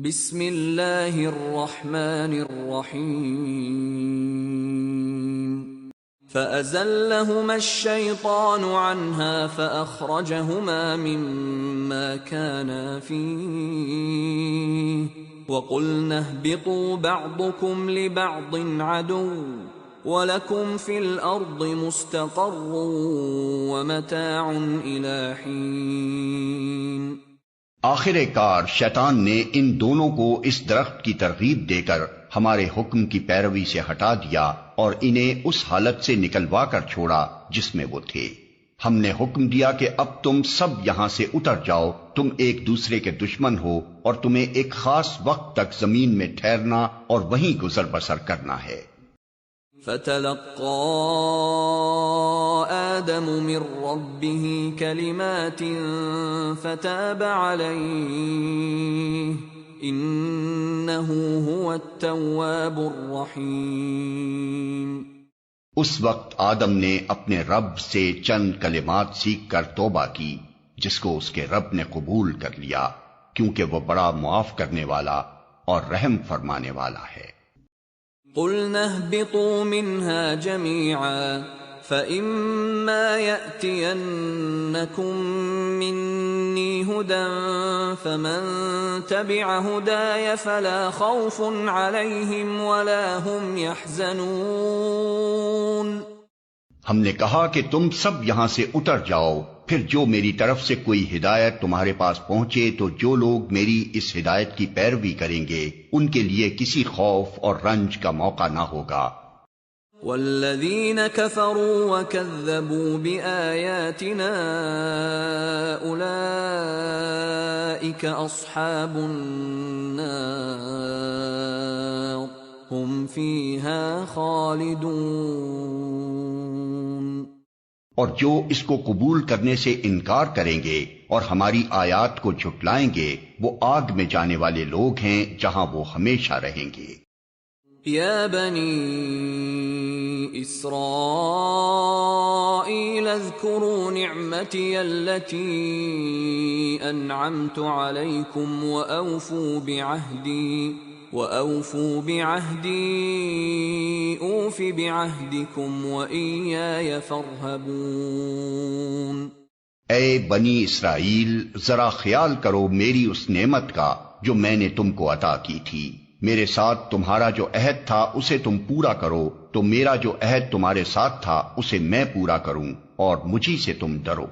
بسم اللہ الرحمن الرحیم فأزلهما الشیطان عنها فأخرجهما مما كانا فيه وقلنا اهبطوا بعضكم لبعض عدو وَلَكُمْ فِي الْأَرْضِ مُسْتَقَرٌّ وَمَتَاعٌ إِلَىٰ حِينٍ۔ آخر کار شیطان نے ان دونوں کو اس درخت کی ترغیب دے کر ہمارے حکم کی پیروی سے ہٹا دیا اور انہیں اس حالت سے نکلوا کر چھوڑا جس میں وہ تھے۔ ہم نے حکم دیا کہ اب تم سب یہاں سے اتر جاؤ، تم ایک دوسرے کے دشمن ہو اور تمہیں ایک خاص وقت تک زمین میں ٹھہرنا اور وہیں گزر بسر کرنا ہے۔ فَتَلَقَّى آدَمُ مِن رَّبِّهِ كَلِمَاتٍ فَتَابَ عَلَيْهِ إِنَّهُ هُوَ التَّوَّابُ الرَّحِيمُ۔ اس وقت آدم نے اپنے رب سے چند کلمات سیکھ کر توبہ کی، جس کو اس کے رب نے قبول کر لیا، کیونکہ وہ بڑا معاف کرنے والا اور رحم فرمانے والا ہے۔ قُلْنَا اهْبِطُوا مِنْهَا جَمِيعًا فَإِمَّا يَأْتِيَنَّكُم مِّنِّي هُدًى فَمَن تَبِعَ هُدَايَ فَلَا خَوْفٌ عَلَيْهِمْ وَلَا هُمْ يَحْزَنُونَ۔ ہم نے کہا کہ تم سب یہاں سے اتر جاؤ، پھر جو میری طرف سے کوئی ہدایت تمہارے پاس پہنچے تو جو لوگ میری اس ہدایت کی پیروی کریں گے ان کے لیے کسی خوف اور رنج کا موقع نہ ہوگا۔ والذین کفروا وکذبوا بآیاتنا اولئک اصحاب النار هم فیہا خالدون۔ اور جو اس کو قبول کرنے سے انکار کریں گے اور ہماری آیات کو جھٹلائیں گے وہ آگ میں جانے والے لوگ ہیں جہاں وہ ہمیشہ رہیں گے۔ یا بنی اسرائیل اذکروا نعمتی التي انعمت علیکم وَأَوْفُوا بِعَهْدِي أُوفِ بِعَهْدِكُمْ وَإِيَّايَ فَارْهَبُونِ۔ اے بنی اسرائیل، ذرا خیال کرو میری اس نعمت کا جو میں نے تم کو عطا کی تھی، میرے ساتھ تمہارا جو عہد تھا اسے تم پورا کرو، تو میرا جو عہد تمہارے ساتھ تھا اسے میں پورا کروں، اور مجھی سے تم ڈرو۔